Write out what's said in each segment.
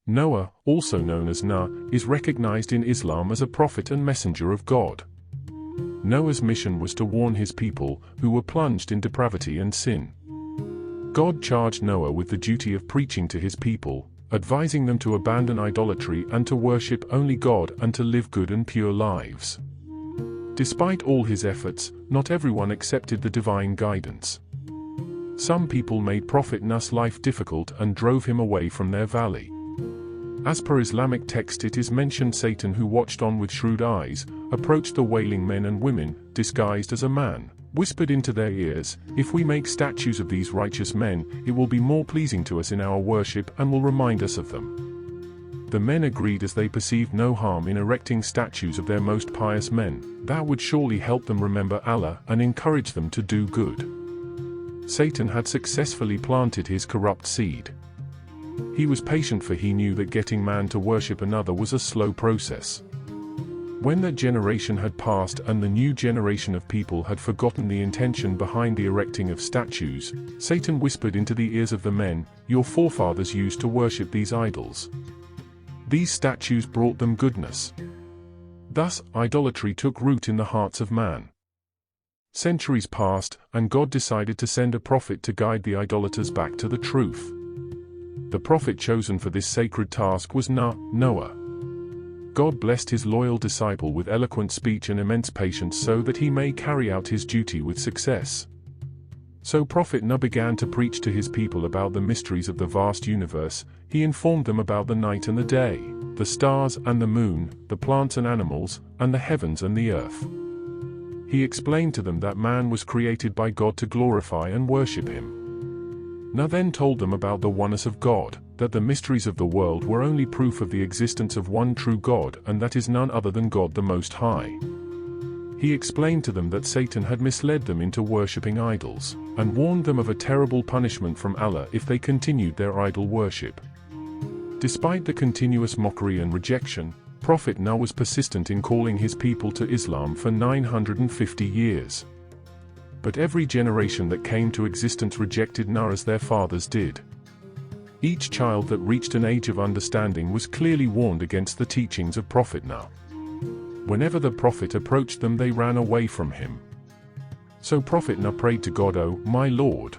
Noah, also known as Nuh, is recognized in Islam as a prophet and messenger of God. Noah's mission was to warn his people, who were plunged in depravity and sin. God charged Noah with the duty of preaching to his people, advising them to abandon idolatry and to worship only God and to live good and pure lives. Despite all his efforts, not everyone accepted the divine guidance. Some people made Prophet Nuh's life difficult and drove him away from their valley. As per Islamic text, it is mentioned Satan, who watched on with shrewd eyes, approached the wailing men and women, disguised as a man, whispered into their ears, "If we make statues of these righteous men, it will be more pleasing to us in our worship and will remind us of them." The men agreed, as they perceived no harm in erecting statues of their most pious men. That would surely help them remember Allah and encourage them to do good. Satan had successfully planted his corrupt seed. He was patient, for he knew that getting man to worship another was a slow process. When that generation had passed and the new generation of people had forgotten the intention behind the erecting of statues, Satan whispered into the ears of the men, "Your forefathers used to worship these idols. These statues brought them goodness." Thus, idolatry took root in the hearts of man. Centuries passed, and God decided to send a prophet to guide the idolaters back to the truth. The prophet chosen for this sacred task was Noah. God blessed his loyal disciple with eloquent speech and immense patience so that he may carry out his duty with success. So Prophet Nuh began to preach to his people about the mysteries of the vast universe. He informed them about the night and the day, the stars and the moon, the plants and animals, and the heavens and the earth. He explained to them that man was created by God to glorify and worship him. Nuh then told them about the oneness of God, that the mysteries of the world were only proof of the existence of one true God, and that is none other than God the Most High. He explained to them that Satan had misled them into worshipping idols, and warned them of a terrible punishment from Allah if they continued their idol worship. Despite the continuous mockery and rejection, Prophet Nuh was persistent in calling his people to Islam for 950 years. But every generation that came to existence rejected Nuh as their fathers did. Each child that reached an age of understanding was clearly warned against the teachings of Prophet Nuh. Whenever the prophet approached them, they ran away from him. So Prophet Nuh prayed to God, "O my Lord,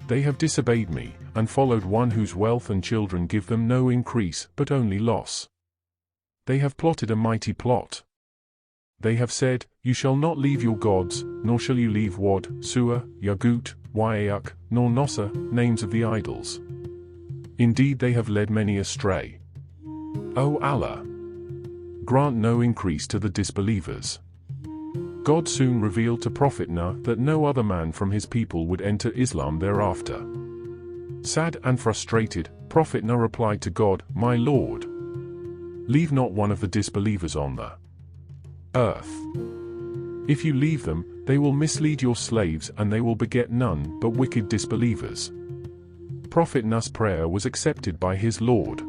they have disobeyed me, and followed one whose wealth and children give them no increase, but only loss. They have plotted a mighty plot. They have said, 'You shall not leave your gods, nor shall you leave Wad, Suwa, Yagut, Ya'uq, nor Nossa, names of the idols. Indeed they have led many astray. O Allah, grant no increase to the disbelievers.'" God soon revealed to Prophet Nuh that no other man from his people would enter Islam thereafter. Sad and frustrated, Prophet Nuh replied to God, "My Lord, leave not one of the disbelievers on the earth. If you leave them, they will mislead your slaves, and they will beget none but wicked disbelievers." Prophet Nuh's prayer was accepted by his Lord.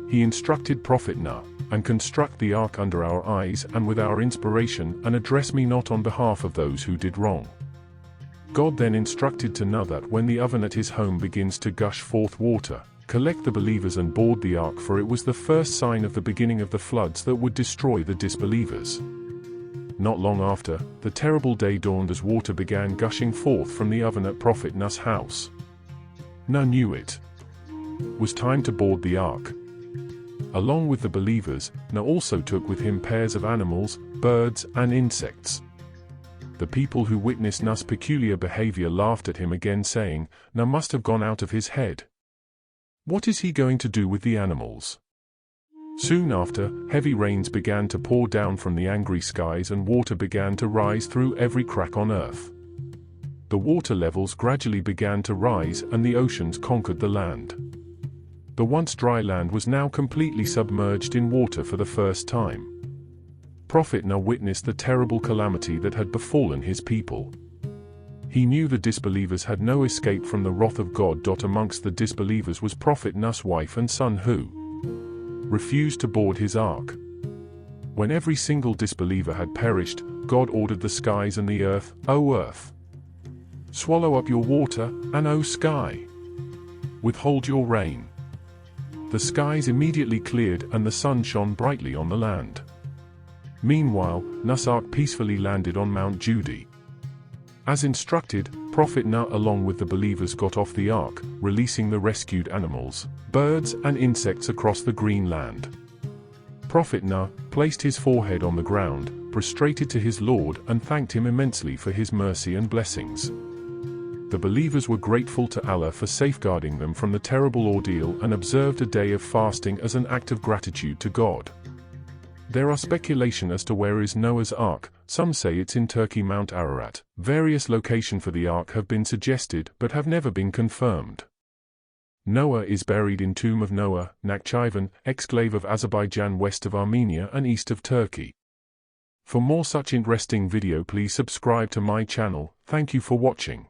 He instructed Prophet Nuh, "And construct the ark under our eyes and with our inspiration, and address me not on behalf of those who did wrong." God then instructed to Nuh that when the oven at his home begins to gush forth water, collect the believers and board the ark, for it was the first sign of the beginning of the floods that would destroy the disbelievers. Not long after, the terrible day dawned as water began gushing forth from the oven at Prophet Nuh's house. Nuh knew it was time to board the ark. Along with the believers, Nuh also took with him pairs of animals, birds, and insects. The people who witnessed Nuh's peculiar behavior laughed at him again, saying, "Nuh must have gone out of his head. What is he going to do with the animals?" Soon after, heavy rains began to pour down from the angry skies, and water began to rise through every crack on earth. The water levels gradually began to rise, and the oceans conquered the land. The once dry land was now completely submerged in water for the first time. Prophet Nuh witnessed the terrible calamity that had befallen his people. He knew the disbelievers had no escape from the wrath of God. Amongst the disbelievers was Prophet Nuh's wife and son, who refused to board his ark. When every single disbeliever had perished, God ordered the skies and the earth, "O earth, swallow up your water, and O sky, withhold your rain." The skies immediately cleared and the sun shone brightly on the land. Meanwhile, Nuh's ark peacefully landed on Mount Judy. As instructed, Prophet Nuh along with the believers got off the ark, releasing the rescued animals, birds and insects across the green land. Prophet Nuh placed his forehead on the ground, prostrated to his Lord and thanked him immensely for his mercy and blessings. The believers were grateful to Allah for safeguarding them from the terrible ordeal and observed a day of fasting as an act of gratitude to God. There are speculation as to where is Noah's Ark. Some say it's in Turkey, Mount Ararat. Various locations for the Ark have been suggested but have never been confirmed. Noah is buried in Tomb of Noah, Nakhchivan, exclave of Azerbaijan west of Armenia and east of Turkey. For more such interesting video please subscribe to my channel. Thank you for watching.